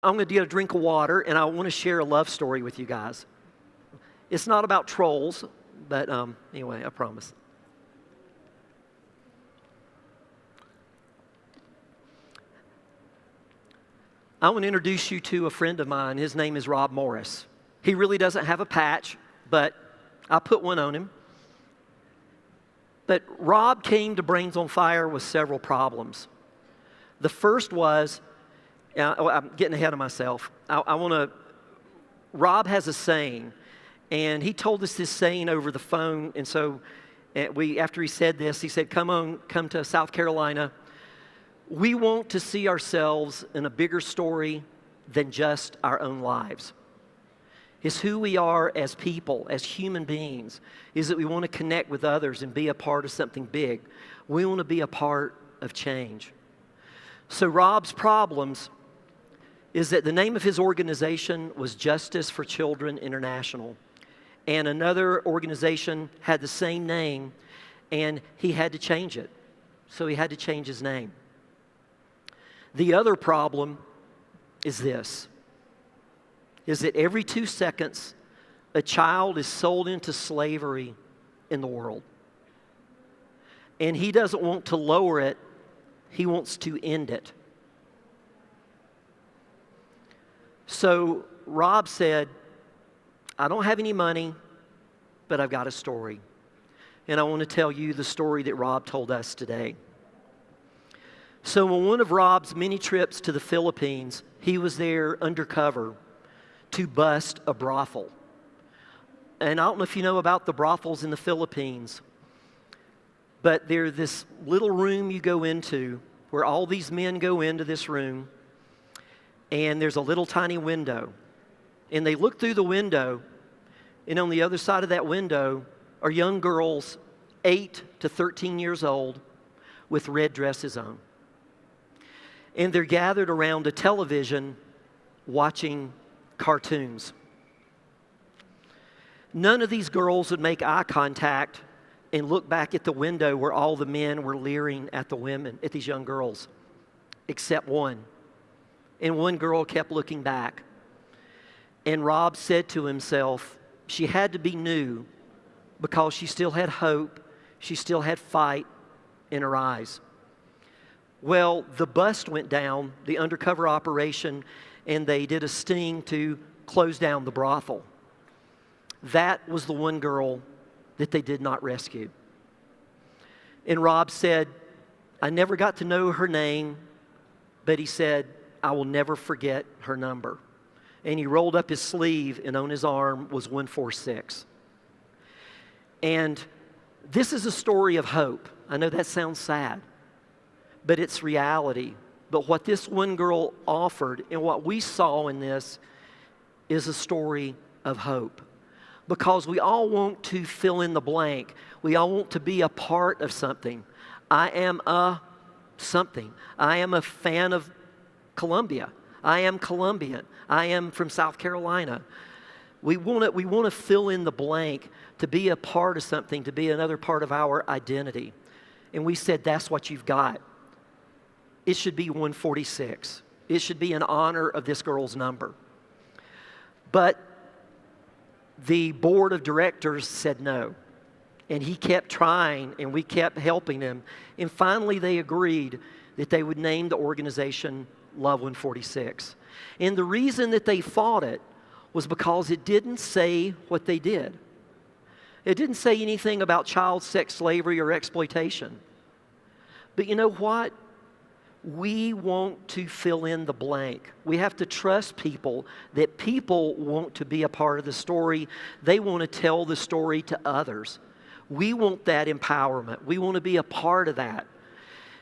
I'm going to get a drink of water, and I want to share a love story with you guys. It's not about trolls, but anyway, I promise. I want to introduce you to a friend of mine. His name is Rob Morris. He really doesn't have a patch, but I put one on him. But Rob came to Brains on Fire with several problems. The first was, I'm getting ahead of myself. Rob has a saying, and he told us this saying over the phone. And so after he said this, he said, come to South Carolina. We want to see ourselves in a bigger story than just our own lives. It's who we are as people, as human beings, is that we want to connect with others and be a part of something big. We want to be a part of change. So Rob's problems is that the name of his organization was Justice for Children International. And another organization had the same name, and he had to change it. So he had to change his name. The other problem is this, is that every 2 seconds, a child is sold into slavery in the world. And he doesn't want to lower it, he wants to end it. So Rob said, I don't have any money, but I've got a story. And I want to tell you the story that Rob told us today. So on one of Rob's many trips to the Philippines, he was there undercover to bust a brothel. And I don't know if you know about the brothels in the Philippines, but they're this little room you go into where all these men go into this room, and there's a little tiny window. And they look through the window, and on the other side of that window are young girls 8 to 13 years old with red dresses on. And they're gathered around a television watching cartoons. None of these girls would make eye contact and look back at the window where all the men were leering at the women, at these young girls, except one. And one girl kept looking back. And Rob said to himself, she had to be new because she still had hope, she still had fight in her eyes. Well, the bust went down, the undercover operation, and they did a sting to close down the brothel. That was the one girl that they did not rescue. And Rob said, I never got to know her name, but he said, I will never forget her number. And he rolled up his sleeve, and on his arm was 146. And this is a story of hope. I know that sounds sad, but it's reality. But what this one girl offered and what we saw in this is a story of hope. Because we all want to fill in the blank. We all want to be a part of something. I am a something. I am a fan of Columbia. I am Colombian. I am from South Carolina. We want to fill in the blank, to be a part of something, to be another part of our identity. And we said, that's what you've got. It should be 146. It should be in honor of this girl's number. But the board of directors said no. And he kept trying, and we kept helping him. And finally, they agreed that they would name the organization Love 146. And the reason that they fought it was because it didn't say what they did. It didn't say anything about child sex slavery or exploitation. But you know what? We want to fill in the blank. We have to trust people, that people want to be a part of the story. They want to tell the story to others. We want that empowerment. We want to be a part of that.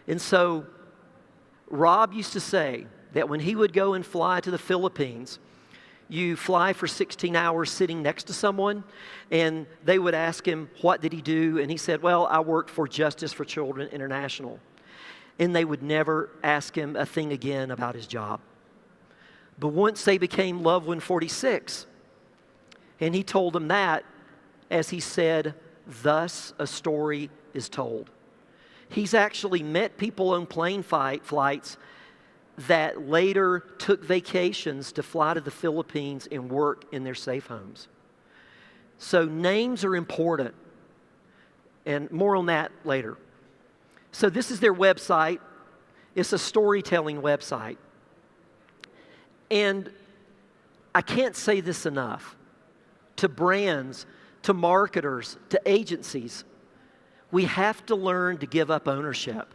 And so Rob used to say that when he would go and fly to the Philippines, you fly for 16 hours sitting next to someone, and they would ask him, what did he do? And he said, well, I worked for Justice for Children International. And they would never ask him a thing again about his job. But once they became Love 146, and he told them that, as he said, thus a story is told. He's actually met people on plane flights that later took vacations to fly to the Philippines and work in their safe homes. So names are important, and more on that later. So this is their website. It's a storytelling website. And I can't say this enough to brands, to marketers, to agencies. We have to learn to give up ownership,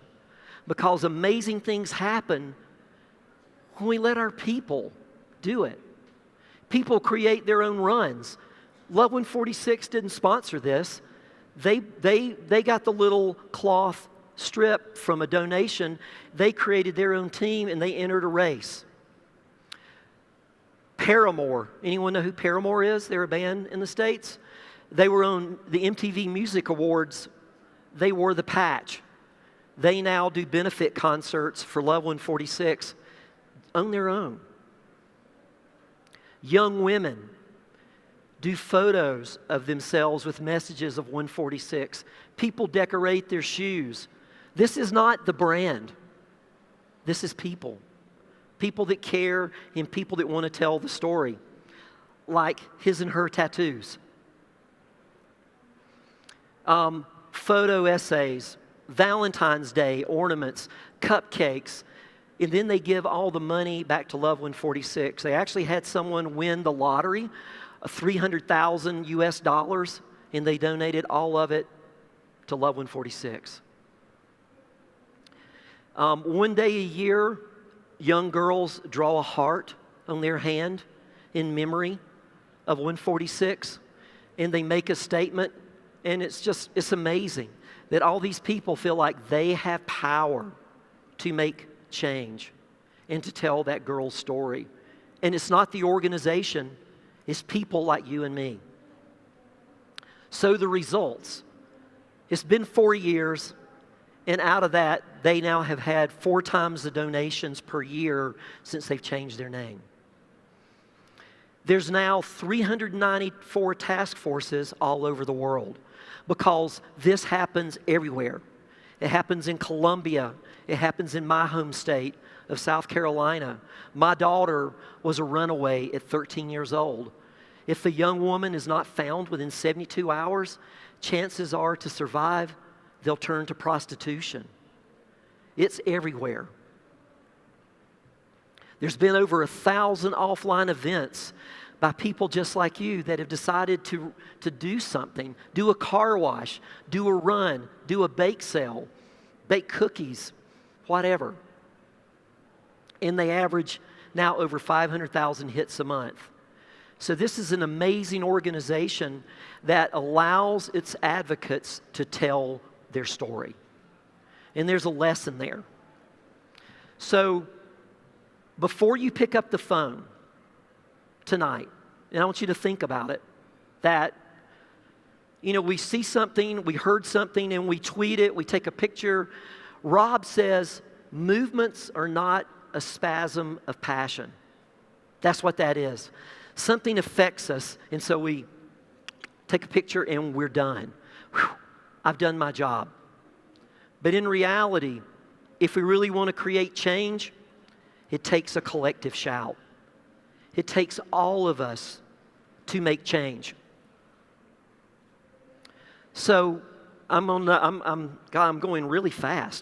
because amazing things happen when we let our people do it. People create their own runs. Love 146 didn't sponsor this. They got the little cloth strip from a donation. They created their own team and they entered a race. Paramore. Anyone know who Paramore is? They're a band in the States. They were on the MTV Music Awards. They wore the patch. They now do benefit concerts for Love 146 on their own. Young women do photos of themselves with messages of 146. People decorate their shoes. This is not the brand. This is people. People that care and people that want to tell the story. Like his and her tattoos. Photo essays, Valentine's Day ornaments, cupcakes, and then they give all the money back to Love 146. They actually had someone win the lottery, $300,000 US, and they donated all of it to Love 146. One day a year, young girls draw a heart on their hand in memory of 146, and they make a statement, and it's amazing that all these people feel like they have power to make change and to tell that girl's story. And it's not the organization, it's people like you and me. So the results, it's been 4 years, and out of that, they now have had 4 times the donations per year since they've changed their name. There's now 394 task forces all over the world because this happens everywhere. It happens in Colombia. It happens in my home state of South Carolina. My daughter was a runaway at 13 years old. If the young woman is not found within 72 hours, chances are to survive, they'll turn to prostitution. It's everywhere. There's been over 1,000 offline events by people just like you that have decided to do something. Do a car wash, do a run, do a bake sale, bake cookies, whatever. And they average now over 500,000 hits a month. So this is an amazing organization that allows its advocates to tell their story. And there's a lesson there. So before you pick up the phone tonight, and I want you to think about it, that, we see something, we heard something, and we tweet it, we take a picture. Rob says, movements are not a spasm of passion. That's what that is. Something affects us, and so we take a picture and we're done. Whew, I've done my job. But in reality, if we really want to create change, it takes a collective shout. It takes all of us to make change. So I'm going really fast.